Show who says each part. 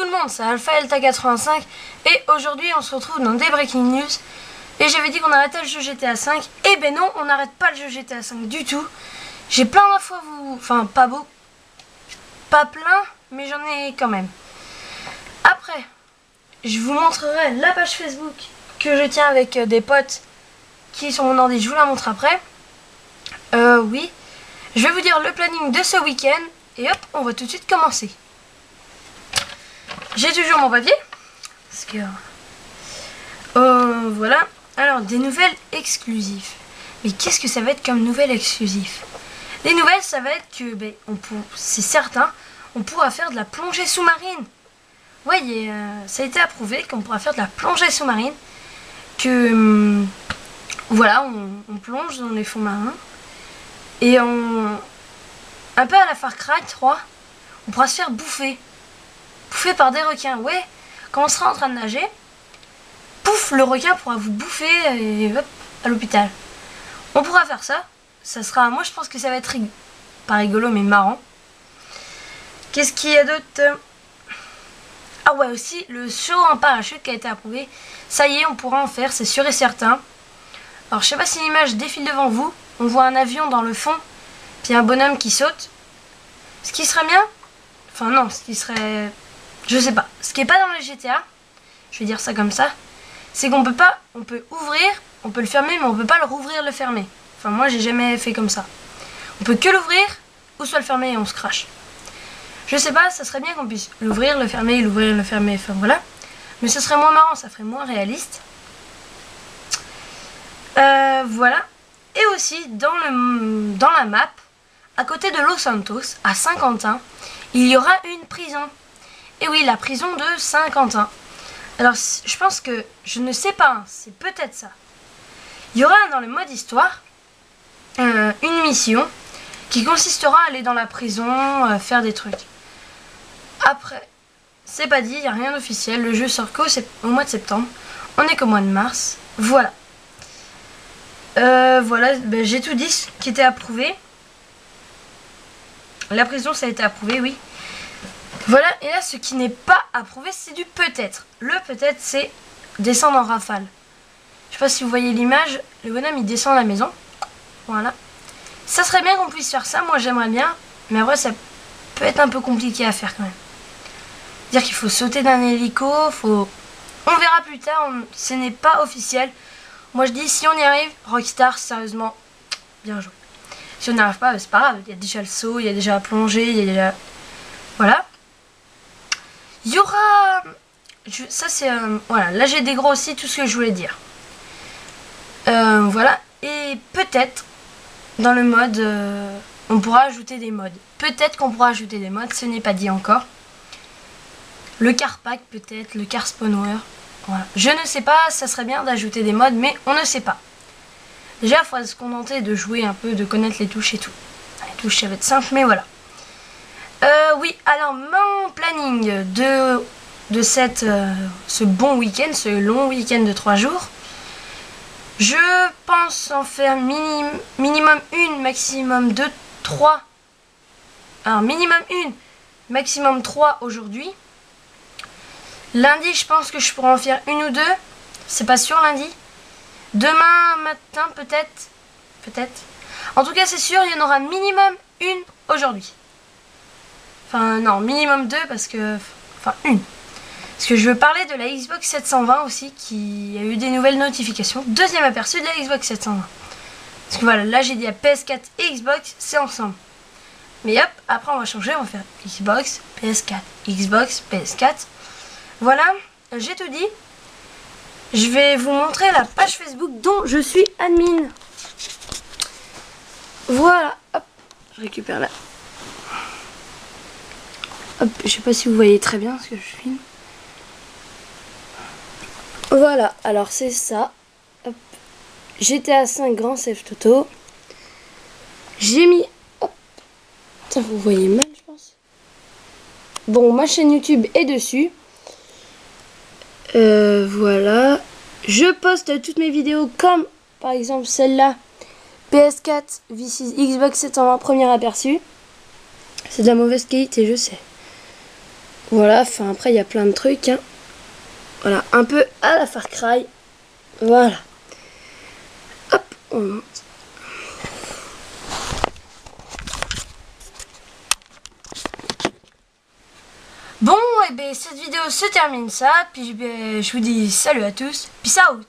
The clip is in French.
Speaker 1: le monde, c'est Alpha Delta 85 et aujourd'hui on se retrouve dans des Breaking News. Et j'avais dit qu'on arrêtait le jeu GTA 5. Et ben non, on n'arrête pas le jeu GTA 5 du tout. J'ai plein d'infos à vous... Enfin, pas beau. Pas plein, mais j'en ai quand même. Après, je vous montrerai la page Facebook que je tiens avec des potes qui sont mon ordi. Je vous la montre après. Oui. Je vais vous dire le planning de ce week-end. Et hop, on va tout de suite commencer. J'ai toujours mon papier. Parce que... voilà. Alors, des nouvelles exclusives. Mais qu'est-ce que ça va être comme nouvelles exclusives? Les nouvelles, ça va être que, ben, c'est certain, on pourra faire de la plongée sous-marine. Oui, ça a été approuvé qu'on pourra faire de la plongée sous-marine. Que, voilà, on plonge dans les fonds marins. Et un peu à la Far Cry 3, on pourra se faire bouffer. Bouffer par des requins. Ouais, quand on sera en train de nager, pouf, le requin pourra vous bouffer et hop, à l'hôpital. On pourra faire ça. Ça sera, moi je pense que ça va être pas rigolo mais marrant. Qu'est-ce qu'il y a d'autre? Ah ouais, aussi le saut en parachute qui a été approuvé. Ça y est, on pourra en faire, c'est sûr et certain. Alors je sais pas si l'image défile devant vous. On voit un avion dans le fond, puis un bonhomme qui saute. Ce qui serait bien, enfin non, ce qui serait, je sais pas, ce qui est pas dans les GTA, je vais dire ça comme ça, c'est qu'on peut pas, on peut ouvrir, on peut le fermer, mais on peut pas le rouvrir, le fermer. Enfin moi j'ai jamais fait comme ça. On peut que l'ouvrir ou soit le fermer et on se crache. Je sais pas, ça serait bien qu'on puisse l'ouvrir, le fermer, enfin voilà. Mais ce serait moins marrant, ça ferait moins réaliste. Voilà. Et aussi dans la map, à côté de Los Santos, à Saint-Quentin, il y aura une prison. Et oui, la prison de Saint-Quentin. Alors je pense que, je ne sais pas, c'est peut-être ça. Il y aura dans le mode histoire une mission qui consistera à aller dans la prison, faire des trucs. Après, c'est pas dit, il n'y a rien d'officiel. Le jeu sort qu'au mois de septembre. On est qu'au mois de mars. Voilà. Voilà, ben, j'ai tout dit ce qui était approuvé. La prison, ça a été approuvé, oui. Voilà, et là, ce qui n'est pas approuvé, c'est du peut-être. Le peut-être, c'est descendre en rafale. Je sais pas si vous voyez l'image, le bonhomme, il descend à la maison. Voilà. Ça serait bien qu'on puisse faire ça, moi j'aimerais bien. Mais après, ça peut être un peu compliqué à faire quand même. Dire qu'il faut sauter d'un hélico, faut... On verra plus tard, ce n'est pas officiel. Moi je dis, si on y arrive, Rockstar, sérieusement, bien joué. Si on n'y arrive pas, c'est pas grave. Il y a déjà le saut, il y a déjà la plongée, il y a déjà... Voilà. Il y aura... Ça c'est... voilà, là j'ai dégrossi tout ce que je voulais dire. Voilà. Et peut-être, dans le mode, on pourra ajouter des modes. Peut-être qu'on pourra ajouter des modes, ce n'est pas dit encore. Le car pack peut-être, le car spawner. Voilà. Je ne sais pas, ça serait bien d'ajouter des modes, mais on ne sait pas. Déjà, il faudrait se contenter de jouer un peu, de connaître les touches et tout. Les touches, ça va être simple, mais voilà. Oui, alors mon planning de ce bon week-end, ce long week-end de 3 jours, je pense en faire minimum une, maximum 2, 3. Alors minimum une, maximum 3 aujourd'hui. Lundi, je pense que je pourrais en faire une ou deux. C'est pas sûr lundi. Demain matin, peut-être. Peut-être. En tout cas, c'est sûr, il y en aura minimum une aujourd'hui. Enfin, non, minimum 2 parce que... Enfin, une. Parce que je veux parler de la Xbox 720 aussi, qui a eu des nouvelles notifications. Deuxième aperçu de la Xbox 720. Parce que voilà, là j'ai dit à PS4 et Xbox, c'est ensemble. Mais hop, après on va changer, on va faire Xbox, PS4, Xbox, PS4. Voilà, j'ai tout dit. Je vais vous montrer la page Facebook dont je suis admin. Voilà, hop, je récupère là. Hop, je sais pas si vous voyez très bien ce que je filme. Voilà, alors c'est ça. Hop. GTA 5 Grand Theft Auto. J'ai mis... Hop. Putain, vous voyez mal, je pense. Bon, ma chaîne YouTube est dessus. Voilà. Je poste toutes mes vidéos comme, par exemple, celle-là. PS4 v6 Xbox 720 premier aperçu. C'est de la mauvaise qualité, je sais. Voilà, enfin après il y a plein de trucs. Hein. Voilà, un peu à la Far Cry. Voilà. Hop, on monte. Bon, et ben cette vidéo se termine ça. Puis je vous dis salut à tous. Peace out.